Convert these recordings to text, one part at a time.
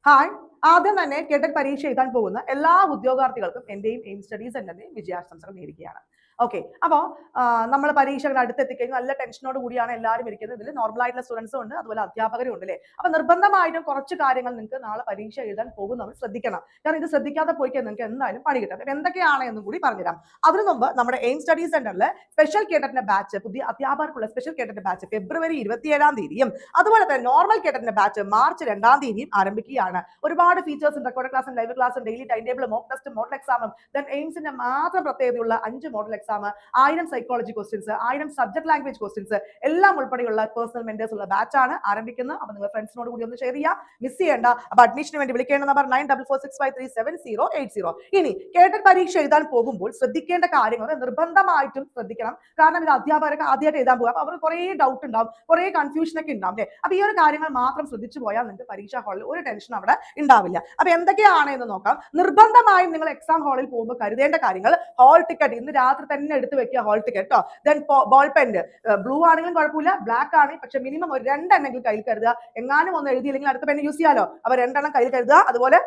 Hi, ആദ്യം തന്നെ കേട്ടറ്റ് പരീക്ഷ എഴുതാൻ പോകുന്ന എല്ലാ ഉദ്യോഗാർത്ഥികൾക്കും എന്റെയും എയിം സ്റ്റഡി സെന്ററിന്റെയും വിജയാശംസകൾ നേരുകയാണ്. ഓക്കെ, അപ്പോൾ നമ്മൾ പരീക്ഷകൾ അടുത്തെത്തിക്കഴിഞ്ഞാൽ നല്ല ടെൻഷനോട് കൂടിയാണ് എല്ലാവരും ഇരിക്കുന്നത്. ഇതിൽ നോർമൽ ആയിട്ടുള്ള സ്റ്റുഡൻസും ഉണ്ട്, അതുപോലെ അധ്യാപകരും ഉണ്ട് അല്ലേ. അപ്പൊ നിർബന്ധമായിട്ടും കുറച്ച് കാര്യങ്ങൾ നിങ്ങൾക്ക് നാളെ പരീക്ഷ എഴുതാൻ പോകുന്നവർ ശ്രദ്ധിക്കണം. കാരണം ഇത് ശ്രദ്ധിക്കാതെ പോയി നിങ്ങൾക്ക് എന്തായാലും പണി കിട്ടും. അപ്പൊ എന്തൊക്കെയാണ് എന്നും കൂടി പറഞ്ഞുതരാം. അതിനു മുമ്പ് നമ്മുടെ എയിം സ്റ്റഡി സെന്ററിൽ സ്പെഷ്യൽ കേട്ടറ്റിന്റെ ബാച്ച്, പുതിയ അധ്യാപകർക്കുള്ള സ്പെഷ്യൽ കേട്ടറ്റിന്റെ ബാച്ച് ഫെബ്രുവരി 27 തീയതിയും അതുപോലെ തന്നെ നോർമൽ കേട്ടറ്റിന്റെ ബാച്ച് മാർച്ച് 2 തീയതിയും ആരംഭിക്കുകയാണ്. ഒരുപാട് ഫീച്ചേഴ്സ്, റെക്കോർഡ് ക്ലാസ്സും ലൈവ് ക്ലാസ്സും daily time table, mock test, model എക്സാമും, ദെൻ എയിംസിന്റെ മാത്രം പ്രത്യേകതയുള്ള 5 model exam, 1000 psychology questions, 1000 subject language questions എല്ലാം ഉൾപ്പെടെയുള്ള പേഴ്സണൽ മെന്റേഴ്സ് ഉള്ള ബാച്ചാണ് ആരംഭിക്കുന്നത്. അപ്പൊ നിങ്ങൾ ഫ്രണ്ട്സിനോട് കൂടി ഒന്ന് ഷെയർ ചെയ്യുക, മിസ് ചെയ്യേണ്ട. അപ്പൊ അഡ്മിഷന് വേണ്ടി വിളിക്കേണ്ട നമ്പർ 9446537080. ഇനി കേട്ടറ്റ് പരീക്ഷ എഴുതാൻ പോകുമ്പോൾ ശ്രദ്ധിക്കേണ്ട കാര്യങ്ങൾ നിർബന്ധമായിട്ടും ശ്രദ്ധിക്കണം. കാരണം ഇത് അധ്യാപകർക്ക് ആദ്യമായിട്ട് എഴുതാൻ പോകുക. അപ്പൊ അവർക്ക് കുറെ ഡൗട്ട് ഉണ്ടാവും, കുറെ കൺഫ്യൂഷൻ ഒക്കെ ഉണ്ടാവും അല്ലേ. അപ്പൊ ഈ ഒരു കാര്യങ്ങൾ മാത്രം ശ്രദ്ധിച്ചു പോയാൽ നിങ്ങൾക്ക് പരീക്ഷാ ഹാളിൽ ഒരു ടെൻഷൻ അവിടെ ഉണ്ടാവില്ല. അപ്പൊ എന്തൊക്കെയാണ് എന്ന് നോക്കാം. നിർബന്ധമായും നിങ്ങൾ എക്സാം ഹാളിൽ പോകുമ്പോൾ കരുതേണ്ട കാര്യങ്ങൾ: ഹാൾ ടിക്കറ്റ് ഇന്ന് രാത്രി തന്നെ എടുത്ത് വെക്കുക, ഹാൾ ടിക്കറ്റ് കേട്ടോ. ദെൻ ബോൾ പെൻ, ബ്ലൂ ആണെങ്കിലും കുഴപ്പമില്ല, ബ്ലാക്ക് ആണെങ്കിൽ പക്ഷെ മിനിമം ഒരു 2 എണ്ണെങ്കിലും കയ്യിൽ കരുതുക. എങ്ങാനും ഒന്ന് എഴുതിയില്ലെങ്കിൽ അടുത്ത പെൻ യൂസ് ചെയ്യാലോ. അപ്പൊ 2 എണ്ണം കയ്യിൽ കരുതുക. അതുപോലെ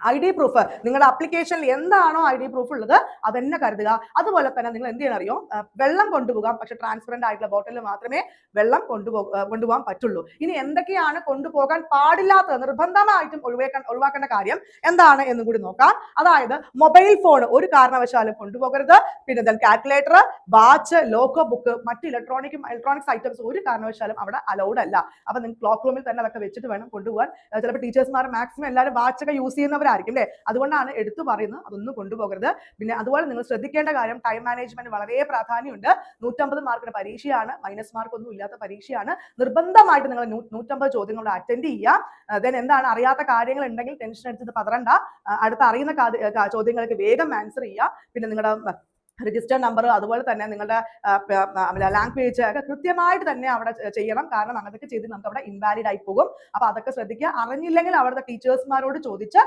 ID പ്രൂഫ്, നിങ്ങളുടെ ആപ്ലിക്കേഷനിൽ എന്താണോ ID പ്രൂഫ് ഉള്ളത് അത് തന്നെ കരുതുക. അതുപോലെ തന്നെ നിങ്ങൾ എന്ത് ചെയ്യണം അറിയോ, വെള്ളം കൊണ്ടുപോകാം. പക്ഷെ ട്രാൻസ്പെറന്റ് ആയിട്ടുള്ള ബോട്ടിൽ മാത്രമേ വെള്ളം കൊണ്ടുപോകാൻ പറ്റുള്ളൂ. ഇനി എന്തൊക്കെയാണ് കൊണ്ടുപോകാൻ പാടില്ലാത്തത്, നിർബന്ധമായിട്ടും ഒഴിവാക്കേണ്ട കാര്യം എന്താണ് എന്നും കൂടി നോക്കാം. അതായത് മൊബൈൽ ഫോൺ ഒരു കാരണവശാലും കൊണ്ടുപോകരുത്. പിന്നെ കാൽക്കുലേറ്റർ, വാച്ച്, ലോഗോ ബുക്ക്, മറ്റ് ഇലക്ട്രോണിക്സ് ഐറ്റംസ് ഒരു കാരണവശാലും അവിടെ അലൗഡ് അല്ല. അപ്പൊ നിങ്ങൾ ക്ലോക്ക് റൂമിൽ തന്നെ അതൊക്കെ വെച്ചിട്ട് വേണം കൊണ്ടുപോകാൻ. ചിലപ്പോൾ ടീച്ചേഴ്സ്മാർ മാക്സിമം എല്ലാവരും വാച്ചൊക്കെ യൂസ് ചെയ്യുന്നവരായിരിക്കും അല്ലേ, അതുകൊണ്ടാണ് എടുത്തു പറയുന്നത് അതൊന്നും കൊണ്ടുപോകരുത്. പിന്നെ അതുപോലെ നിങ്ങൾ ശ്രദ്ധിക്കേണ്ട കാര്യം, ടൈം മാനേജ്മെന്റ് വളരെ പ്രാധാന്യമുണ്ട്. 150 മാർക്കിന് പരീക്ഷയാണ്, മൈനസ് മാർക്ക് ഒന്നും ഇല്ലാത്ത പരീക്ഷയാണ്. നിർബന്ധമായിട്ട് നിങ്ങൾ 150 ചോദ്യങ്ങൾ അറ്റൻഡ് ചെയ്യുക. ദെൻ എന്താണ് അറിയാത്ത കാര്യങ്ങൾ ഉണ്ടെങ്കിൽ ടെൻഷൻ അടിച്ചത് പതറണ്ട. അടുത്ത അറിയുന്ന ചോദ്യങ്ങൾക്ക് വേഗം ആൻസർ ചെയ്യുക. പിന്നെ നിങ്ങളുടെ രജിസ്റ്റർ നമ്പർ, അതുപോലെ തന്നെ നിങ്ങളുടെ ലാംഗ്വേജ് ഒക്കെ കൃത്യമായിട്ട് തന്നെ അവിടെ ചെയ്യണം. കാരണം അങ്ങനെയൊക്കെ ചെയ്ത് നമുക്ക് അവിടെ ഇൻവാലിഡ് ആയി പോകും. അപ്പൊ അതൊക്കെ ശ്രദ്ധിക്കുക. അറിഞ്ഞില്ലെങ്കിൽ അവിടുത്തെ ടീച്ചേഴ്സ്മാരോട് ചോദിച്ച്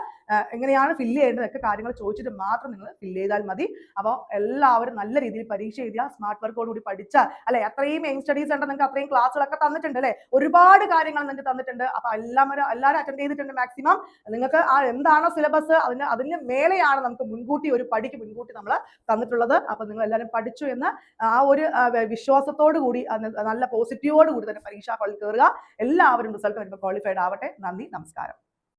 എങ്ങനെയാണ് ഫില്ല് ചെയ്യേണ്ടതൊക്കെ കാര്യങ്ങൾ ചോദിച്ചിട്ട് മാത്രം നിങ്ങൾ ഫില്ല് ചെയ്താൽ മതി. അപ്പോൾ എല്ലാവരും നല്ല രീതിയിൽ പരീക്ഷ എഴുതിയ സ്മാർട്ട് വർക്കോട് കൂടി പഠിച്ചാൽ അല്ലെ, അത്രയും എയിം സ്റ്റഡീസ് ഉണ്ട്, നിങ്ങൾക്ക് അത്രയും ക്ലാസ്സുകളൊക്കെ തന്നിട്ടുണ്ട് അല്ലെ, ഒരുപാട് കാര്യങ്ങൾ നിങ്ങൾക്ക് തന്നിട്ടുണ്ട്. അപ്പൊ എല്ലാവരും അറ്റൻഡ് ചെയ്തിട്ടുണ്ട് മാക്സിമം. നിങ്ങൾക്ക് എന്താണോ സിലബസ് അതിന് മേലെയാണ് നമുക്ക് മുൻകൂട്ടി ഒരു പടിക്ക് മുൻകൂട്ടി നമ്മൾ തന്നിട്ടുള്ളത്. അപ്പൊ നിങ്ങൾ എല്ലാവരും പഠിച്ചു എന്ന് ആ ഒരു വിശ്വാസത്തോടു കൂടി, നല്ല പോസിറ്റീവോട് കൂടി തന്നെ പരീക്ഷാ ഹാളിൽ കയറുക. എല്ലാവരും റിസൾട്ട് വരുമ്പോൾ ക്വാളിഫൈഡ് ആവട്ടെ. നന്ദി, നമസ്കാരം.